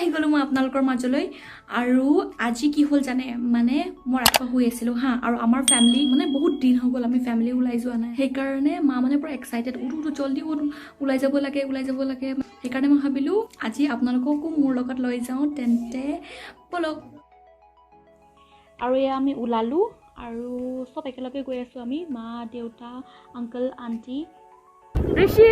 আহি গলো মই আপোনালোকৰ মাজলৈ আৰু আজি কি হল জানে মানে মই ৰাতিপুৱা শুই আছিলো হা আৰু আমাৰ ফ্যামিলি মানে বহুত দিন হৈ গল আমি ফ্যামিলি ওলাই যোৱা নাই সেইকাৰণে মা মানে পুৰা এক্সাইটেড উঠো জলদি ওলাই যাব লাগে সেইকাৰণে মই ভাবিলো আজি আপোনালোককো মোৰ লগত লৈ যাওঁ তেন্তে বলক আৰু এয়া আমি ওলালো আৰু সব একেলগে গৈ আছো আমি মা দেউতা আঙ্কেল আন্টি ঋষি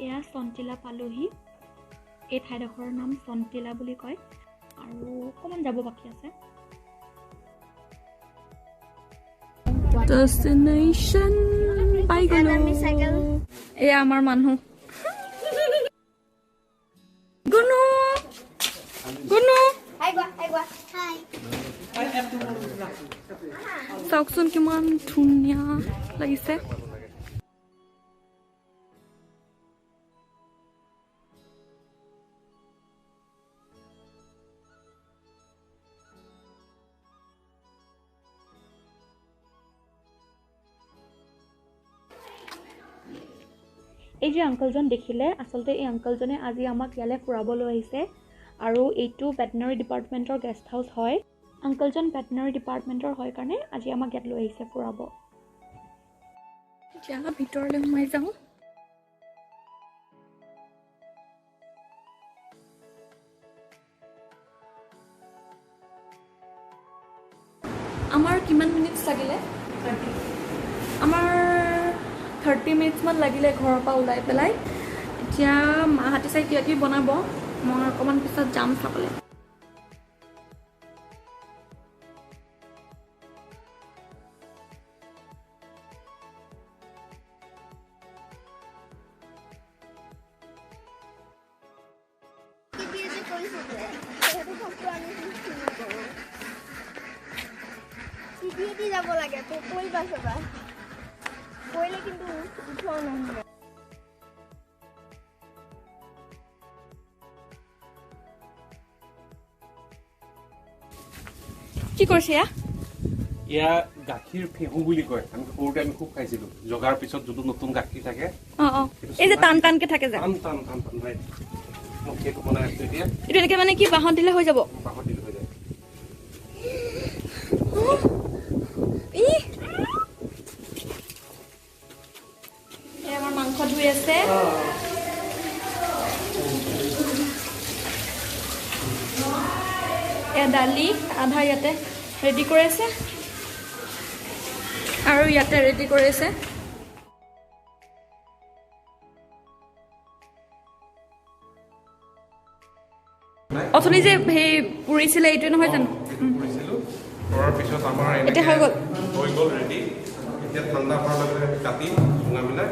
এয়া সন্তিলা পালোহি এই ঠাইডোখৰৰ নাম সন্তিলা বুলি কয় আৰু অকমান যাব বাকি আছে ডেস্টিনেশন পাই গলো এয়া আমাৰ মানুহ গুনু গুনু হাই চাওকচোন কিমান ধুনীয়া লাগিছে এই যে আঙ্কলজন দেখিলে আসলতে এই আঙ্কলজনে আজি আমাক ইয়ালে ফুৰাবলৈ আহিছে আৰু এইটো ভেটেনাৰী ডিপাৰ্টমেন্টৰ গেষ্ট হাউস হয় আঙ্কলজন ভেটেনাৰী ডিপাৰ্টমেন্টৰ হয় কাৰণে আজি আমাক ইয়াত লৈ আহিছে ফুৰাব জানা ভিতৰলৈ সোমাই যাওঁ আমাৰ কিমান মিনিটছ লাগিলে আমাৰ 30 minutes মান লাগিলে ঘৰৰ পৰা ওলাই পেলাই এতিয়া মাহাতে চাই কি বনাব মই অকমান পিছত যাম খাবলৈ যাব লাগে তো কই বাসবা কইলে কিন্তু উঠো না কি কৰিছে ইয়া গাখীৰ ফেহু বুলি কয় আমি সৰুতে আমি খুব খাইছিলো জগাৰ পিছত যদু নতুন গাখীৰ থাকে এই যে টানকে থাকে যে টান ভাই মই কেটো বনাই আছো এতিয়া এটা এনেকে মানে কি বাহত দিলে হৈ যাব বাহত দিলে হৈ যায় আমাৰ মাংস ধুই আছে দালি আধা ইয়াতে ৰেডি কৰি আছে আৰু ইয়াতে ৰেডি কৰি আছে অথনি যে সেই পুৰিছিলে এইটো নহয় জানো পুৰিছিলো কৰাৰ পিছত আমাৰ এটা হৈ গ'ল ৰেডি এতিয়া ঠাণ্ডা হোৱাৰ লগে কাটি চুঙা মিলাই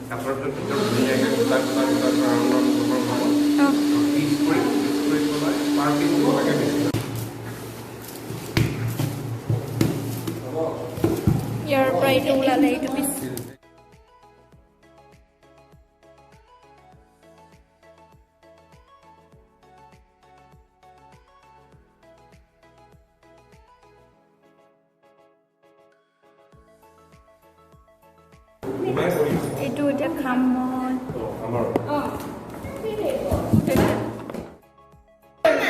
কাটাৰ পিছত ধুনীয়াকৈ গোটা পিচ কৰি পেলাই পাৰ পিচ লাগে বেছি ইয়াৰ পৰা এইটো ওলালে এইটো পিচ এইটো এতিয়া খাম মই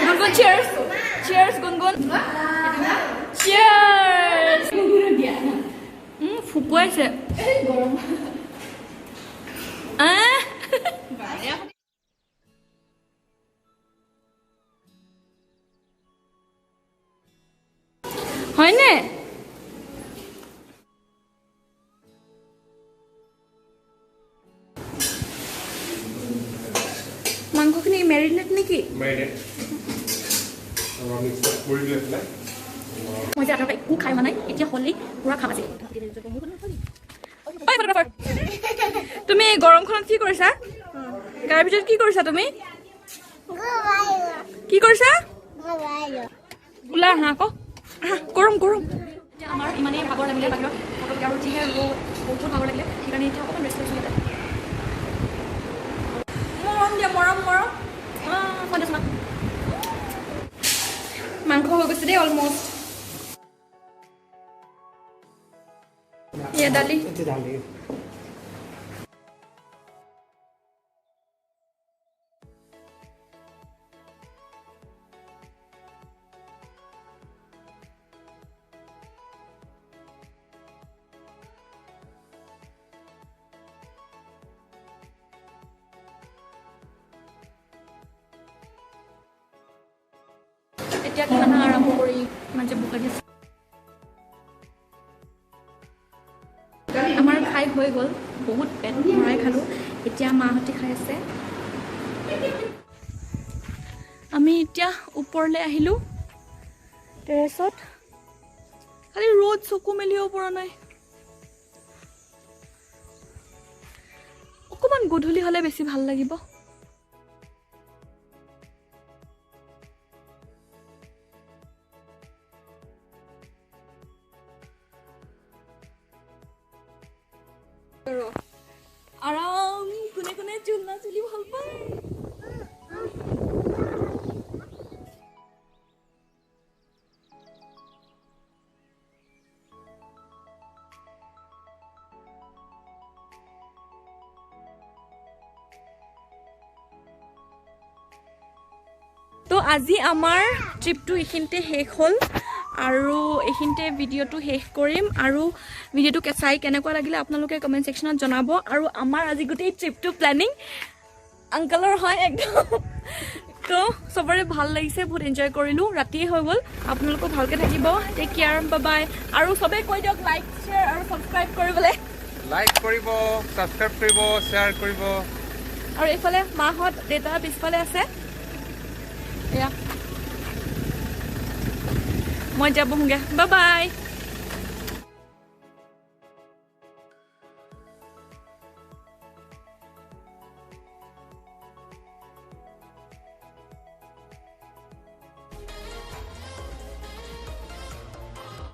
গুনগুন চিয়াৰ্ছ চিয়াৰ্ছ গুনগুন চিয়াৰ্ছ ফুকুৱাইছে হয়নে মাংসখিনি মেৰিনেট নেকি মেৰিনেট আমাৰ মিক্স কৰি লৈ পেলাই মই যে আটাৰ একো খাই মানে এতিয়া হ'লেই পুৰা খাম আজি তুমি গৰমখনত কি কৰিছা গাৰ ভিতৰত কি কৰিছা তুমি কি কৰিছা ওলা হা আকৌ গৰম গৰম আমাৰ ইমানেই ভাগৰ লাগিলে বাহিৰত ফটোত আৰু যিহে বহুত ভাগৰ লাগিলে সেইকাৰণে এতিয়া অকণমান ৰেষ্ট লৈছোঁ ইয়াতে মৰম দিয়া মৰম মৰম মাংস হৈ গৈছে দেই অলমষ্ট এয়া দালি এতিয়া খানা আৰম্ভ কৰি মানে বোকা দিছে আমাৰ খাই হৈ গ'ল বহুত পেট ভৰাই খালোঁ এতিয়া মাহঁতে খাই আছে আমি এতিয়া ওপৰলৈ আহিলোঁ টেৰেছত খালি ৰ'দ চকু মেলিব পৰা নাই অকণমান গধূলি হ'লে বেছি ভাল লাগিব আৰাম কোনে কোনে চুলনা চুলি ভাল পায় তো আজি আমাৰ ট্ৰিপটো এইখিনিতে শেষ হ'ল আৰু এইখিনিতে ভিডিঅ'টো শেষ কৰিম আৰু ভিডিঅ'টো চাই কেনেকুৱা লাগিলে আপোনালোকে কমেণ্ট ছেকশ্যনত জনাব আৰু আমাৰ আজি গোটেই ট্ৰিপটো প্লেনিং আংকলৰ হয় একদম তো চবৰে ভাল লাগিছে বহুত এনজয় কৰিলোঁ ৰাতিয়ে হৈ গ'ল আপোনালোকো ভালকৈ থাকিব টেক কেয়াৰ বাই বাই আৰু চবেই কৈ দিয়ক লাইক শ্বেয়াৰ আৰু ছাবস্ক্ৰাইব কৰিবলৈ লাইক কৰিব ছাবস্ক্ৰাইব কৰিব শ্বেয়াৰ কৰিব আৰু এইফালে মাহঁত দেউতা পিছফালে আছে এয়া মই যাব হোগে বাই বাই